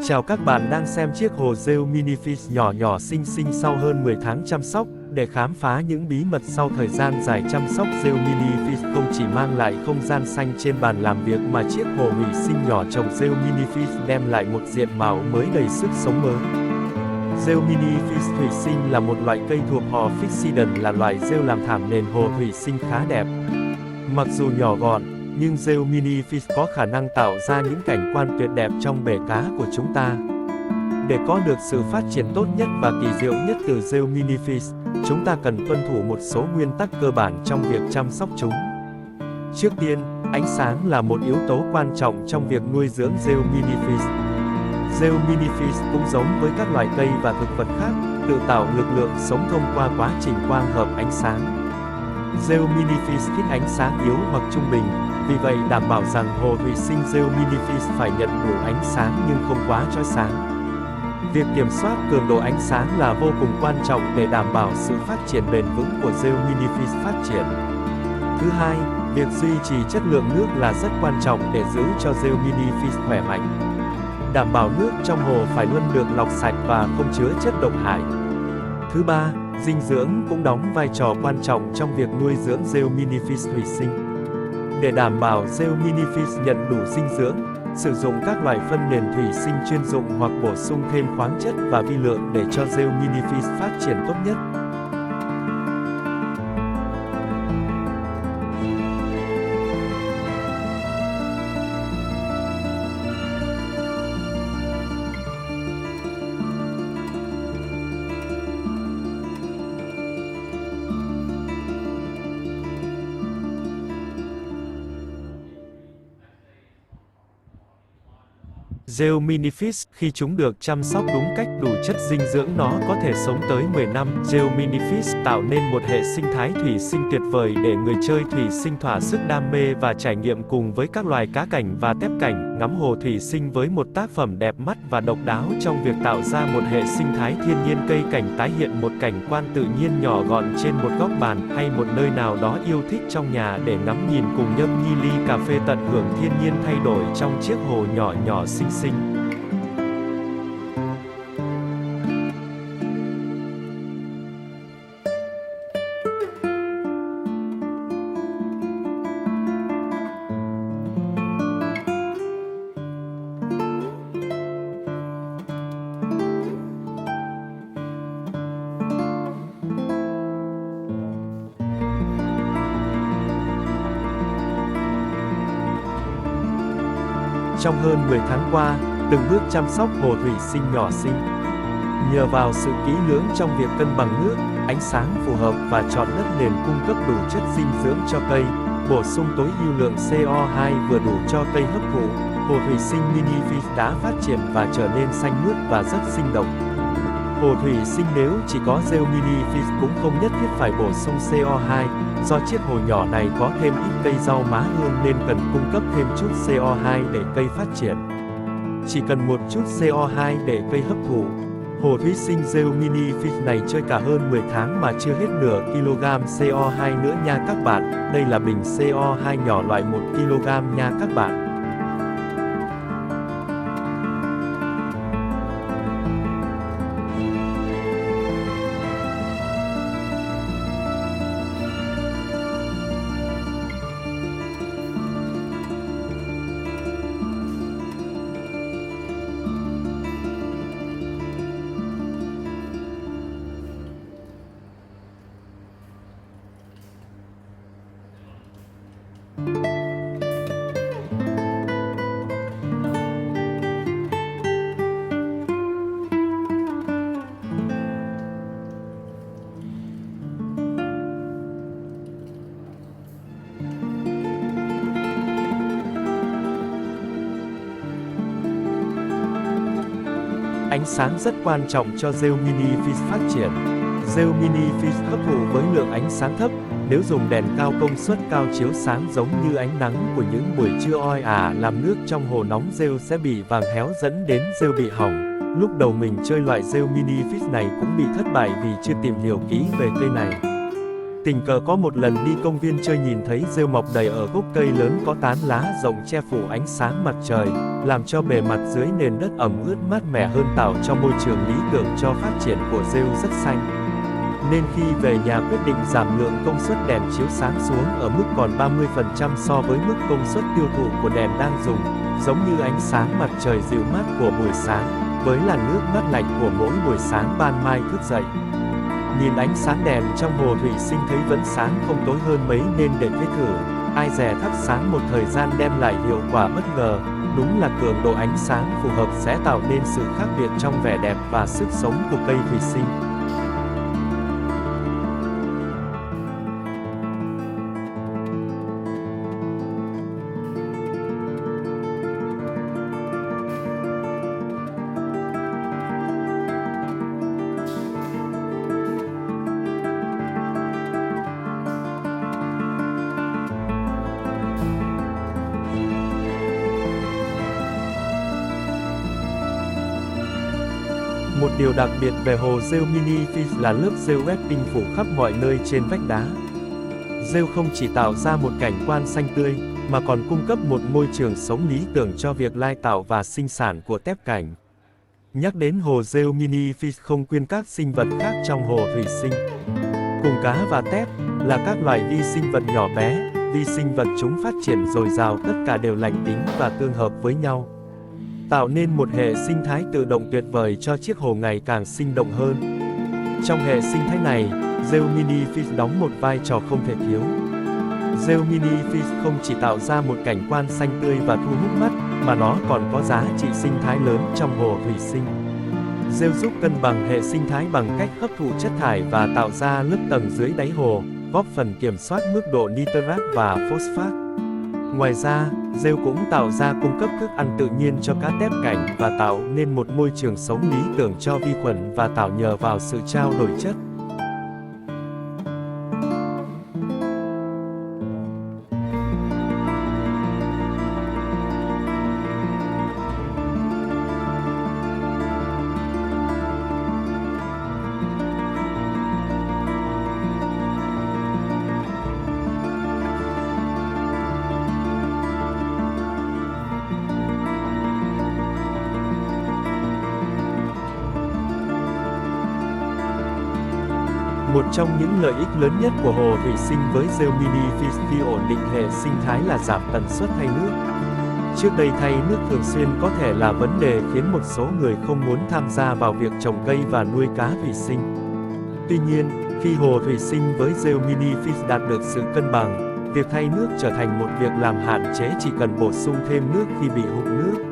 Chào các bạn đang xem chiếc hồ rêu mini fish nhỏ nhỏ xinh xinh sau hơn 10 tháng chăm sóc. Để khám phá những bí mật sau thời gian dài chăm sóc, rêu mini fish không chỉ mang lại không gian xanh trên bàn làm việc mà chiếc hồ thủy sinh nhỏ trồng rêu mini fish đem lại một diện mạo mới đầy sức sống mới. Rêu mini fish thủy sinh là một loại cây thuộc họ Physidum, là loại rêu làm thảm nền hồ thủy sinh khá đẹp. Mặc dù nhỏ gọn, nhưng rêu mini fish có khả năng tạo ra những cảnh quan tuyệt đẹp trong bể cá của chúng ta. Để có được sự phát triển tốt nhất và kỳ diệu nhất từ rêu mini fish, chúng ta cần tuân thủ một số nguyên tắc cơ bản trong việc chăm sóc chúng. Trước tiên, ánh sáng là một yếu tố quan trọng trong việc nuôi dưỡng rêu mini fish. Rêu mini fish cũng giống với các loài cây và thực vật khác, tự tạo lực lượng sống thông qua quá trình quang hợp ánh sáng. Rêu mini fish thích ánh sáng yếu hoặc trung bình, vì vậy đảm bảo rằng hồ thủy sinh rêu mini fish phải nhận đủ ánh sáng nhưng không quá chói sáng. Việc kiểm soát cường độ ánh sáng là vô cùng quan trọng để đảm bảo sự phát triển bền vững của rêu mini fish phát triển. Thứ hai, việc duy trì chất lượng nước là rất quan trọng để giữ cho rêu mini fish khỏe mạnh. Đảm bảo nước trong hồ phải luôn được lọc sạch và không chứa chất độc hại. Thứ ba, dinh dưỡng cũng đóng vai trò quan trọng trong việc nuôi dưỡng rêu mini fish thủy sinh. Để đảm bảo rêu mini fish nhận đủ dinh dưỡng, sử dụng các loại phân nền thủy sinh chuyên dụng hoặc bổ sung thêm khoáng chất và vi lượng để cho rêu mini fish phát triển tốt nhất. Rêu mini fish, khi chúng được chăm sóc đúng cách, đủ chất dinh dưỡng, nó có thể sống tới 10 năm. Rêu mini fish tạo nên một hệ sinh thái thủy sinh tuyệt vời để người chơi thủy sinh thỏa sức đam mê và trải nghiệm cùng với các loài cá cảnh và tép cảnh, ngắm hồ thủy sinh với một tác phẩm đẹp mắt và độc đáo trong việc tạo ra một hệ sinh thái thiên nhiên, cây cảnh tái hiện một cảnh quan tự nhiên nhỏ gọn trên một góc bàn hay một nơi nào đó yêu thích trong nhà để ngắm nhìn cùng nhâm nhi ly cà phê, tận hưởng thiên nhiên thay đổi trong chiếc hồ nhỏ nhỏ xinh xinh. Trong hơn 10 tháng qua, từng bước chăm sóc hồ thủy sinh nhỏ xinh. Nhờ vào sự kỹ lưỡng trong việc cân bằng nước, ánh sáng phù hợp và chọn đất nền cung cấp đủ chất dinh dưỡng cho cây, bổ sung tối ưu lượng CO2 vừa đủ cho cây hấp thụ, hồ thủy sinh mini fish đã phát triển và trở nên xanh mướt và rất sinh động. Hồ thủy sinh nếu chỉ có rêu mini fish cũng không nhất thiết phải bổ sung CO2, do chiếc hồ nhỏ này có thêm ít cây rau má hương nên cần cung cấp thêm chút CO2 để cây phát triển. Chỉ cần một chút CO2 để cây hấp thụ. Hồ thủy sinh rêu mini fish này chơi cả hơn 10 tháng mà chưa hết nửa kg CO2 nữa nha các bạn. Đây là bình CO2 nhỏ loại 1 kg nha các bạn. Ánh sáng rất quan trọng cho rêu mini fish phát triển. Rêu mini fish hấp thụ với lượng ánh sáng thấp. Nếu dùng đèn cao công suất cao chiếu sáng giống như ánh nắng của những buổi trưa oi ả làm nước trong hồ nóng, rêu sẽ bị vàng héo dẫn đến rêu bị hỏng. Lúc đầu mình chơi loại rêu mini fish này cũng bị thất bại vì chưa tìm hiểu kỹ về cây này. Tình cờ có một lần đi công viên chơi nhìn thấy rêu mọc đầy ở gốc cây lớn có tán lá rộng che phủ ánh sáng mặt trời, làm cho bề mặt dưới nền đất ẩm ướt mát mẻ hơn, tạo cho môi trường lý tưởng cho phát triển của rêu rất xanh. Nên khi về nhà quyết định giảm lượng công suất đèn chiếu sáng xuống ở mức còn 30% so với mức công suất tiêu thụ của đèn đang dùng, giống như ánh sáng mặt trời dịu mát của buổi sáng, với làn nước mát lạnh của mỗi buổi sáng ban mai thức dậy. Nhìn ánh sáng đèn trong hồ thủy sinh thấy vẫn sáng không tối hơn mấy nên để viết thử, ai dè thắp sáng một thời gian đem lại hiệu quả bất ngờ, đúng là cường độ ánh sáng phù hợp sẽ tạo nên sự khác biệt trong vẻ đẹp và sức sống của cây thủy sinh. Một điều đặc biệt về hồ rêu mini Fish là lớp rêu wrapping phủ khắp mọi nơi trên vách đá. Rêu không chỉ tạo ra một cảnh quan xanh tươi, mà còn cung cấp một môi trường sống lý tưởng cho việc lai tạo và sinh sản của tép cảnh. Nhắc đến hồ rêu mini Fish không quên các sinh vật khác trong hồ thủy sinh. Cùng cá và tép, là các loài vi sinh vật nhỏ bé, vi sinh vật chúng phát triển dồi dào, tất cả đều lành tính và tương hợp với nhau, tạo nên một hệ sinh thái tự động tuyệt vời cho chiếc hồ ngày càng sinh động hơn. Trong hệ sinh thái này, rêu mini Fish đóng một vai trò không thể thiếu. Rêu mini Fish không chỉ tạo ra một cảnh quan xanh tươi và thu hút mắt, mà nó còn có giá trị sinh thái lớn trong hồ thủy sinh. Rêu giúp cân bằng hệ sinh thái bằng cách hấp thụ chất thải và tạo ra lớp tầng dưới đáy hồ, góp phần kiểm soát mức độ nitrat và phosphat. Ngoài ra, rêu cũng tạo ra cung cấp thức ăn tự nhiên cho cá tép cảnh và tạo nên một môi trường sống lý tưởng cho vi khuẩn và tảo nhờ vào sự trao đổi chất. Một trong những lợi ích lớn nhất của hồ thủy sinh với rêu mini Fish khi ổn định hệ sinh thái là giảm tần suất thay nước. Trước đây thay nước thường xuyên có thể là vấn đề khiến một số người không muốn tham gia vào việc trồng cây và nuôi cá thủy sinh. Tuy nhiên, khi hồ thủy sinh với rêu mini Fish đạt được sự cân bằng, việc thay nước trở thành một việc làm hạn chế, chỉ cần bổ sung thêm nước khi bị hụt nước.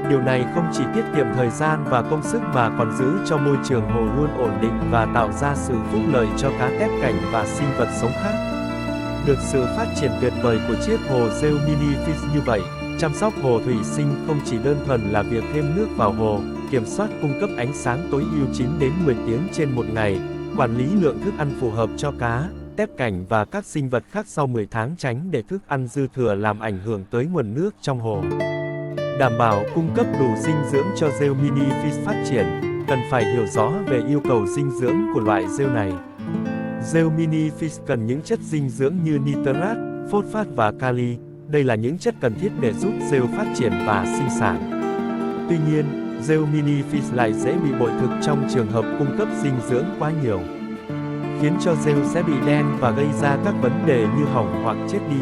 Điều này không chỉ tiết kiệm thời gian và công sức mà còn giữ cho môi trường hồ luôn ổn định và tạo ra sự phúc lợi cho cá tép cảnh và sinh vật sống khác. Được sự phát triển tuyệt vời của chiếc hồ rêu mini Fish như vậy, chăm sóc hồ thủy sinh không chỉ đơn thuần là việc thêm nước vào hồ, kiểm soát cung cấp ánh sáng tối ưu 9 đến 10 tiếng trên một ngày, quản lý lượng thức ăn phù hợp cho cá, tép cảnh và các sinh vật khác sau 10 tháng, tránh để thức ăn dư thừa làm ảnh hưởng tới nguồn nước trong hồ. Đảm bảo cung cấp đủ dinh dưỡng cho rêu mini Fish phát triển, cần phải hiểu rõ về yêu cầu dinh dưỡng của loại rêu này. Rêu mini Fish cần những chất dinh dưỡng như nitrat, phosphat và kali. Đây là những chất cần thiết để giúp rêu phát triển và sinh sản. Tuy nhiên, rêu mini Fish lại dễ bị bội thực trong trường hợp cung cấp dinh dưỡng quá nhiều, khiến cho rêu sẽ bị đen và gây ra các vấn đề như hỏng hoặc chết đi.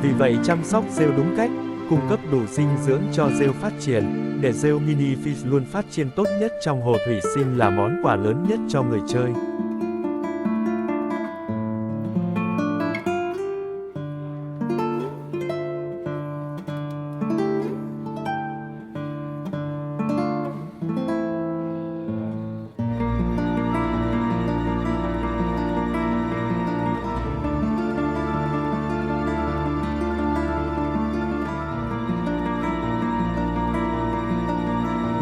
Vì vậy, chăm sóc rêu đúng cách, cung cấp đủ dinh dưỡng cho rêu phát triển, để rêu mini Fish luôn phát triển tốt nhất trong hồ thủy sinh là món quà lớn nhất cho người chơi.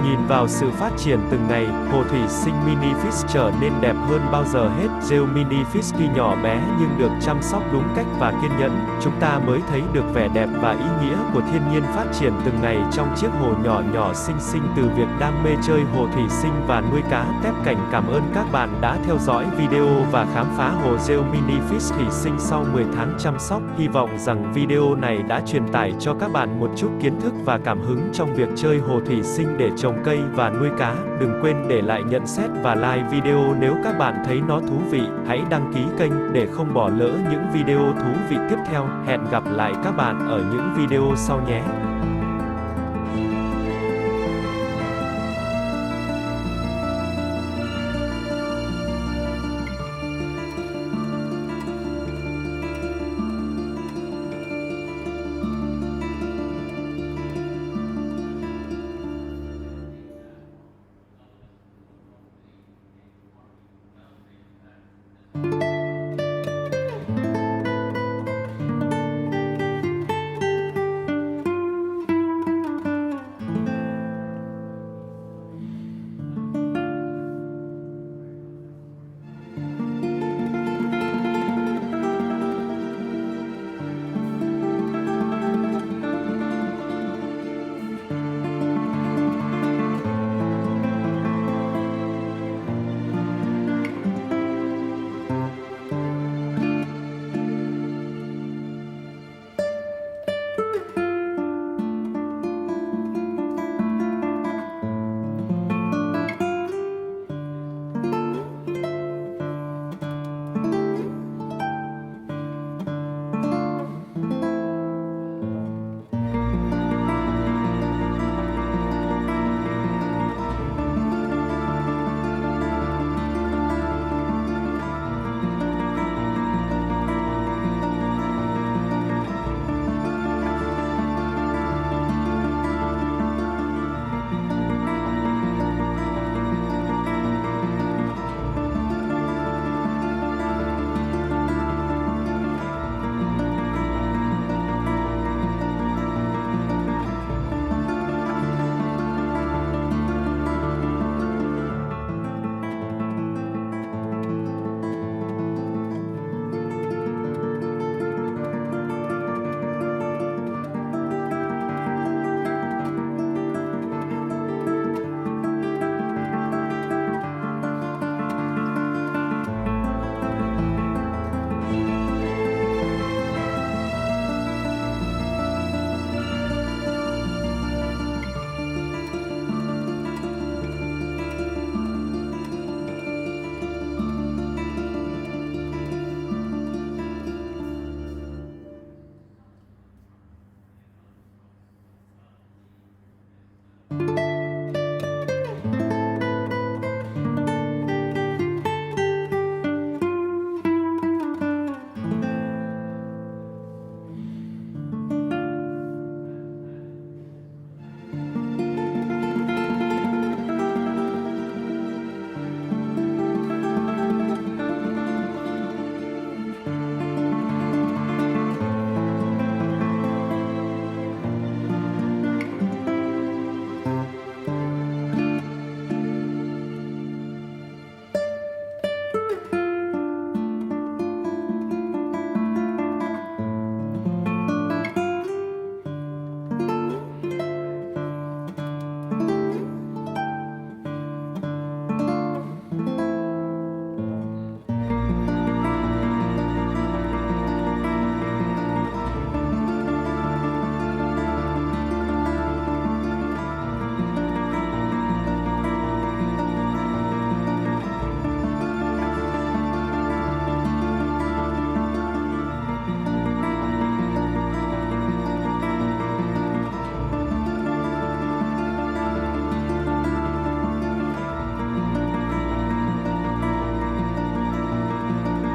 Nhìn vào sự phát triển từng ngày, hồ thủy sinh mini fish trở nên đẹp hơn bao giờ hết. Rêu mini fish tuy nhỏ bé nhưng được chăm sóc đúng cách và kiên nhẫn, chúng ta mới thấy được vẻ đẹp và ý nghĩa của thiên nhiên phát triển từng ngày trong chiếc hồ nhỏ nhỏ xinh xinh. Từ việc đam mê chơi hồ thủy sinh và nuôi cá, Tép Cảnh cảm ơn các bạn đã theo dõi video và khám phá hồ rêu mini fish thủy sinh sau 10 tháng chăm sóc. Hy vọng rằng video này đã truyền tải cho các bạn một chút kiến thức và cảm hứng trong việc chơi hồ thủy sinh để trồng cây và nuôi cá. Đừng quên để lại nhận xét và like video nếu các bạn thấy nó thú vị. Hãy đăng ký kênh để không bỏ lỡ những video thú vị tiếp theo. Hẹn gặp lại các bạn ở những video sau nhé.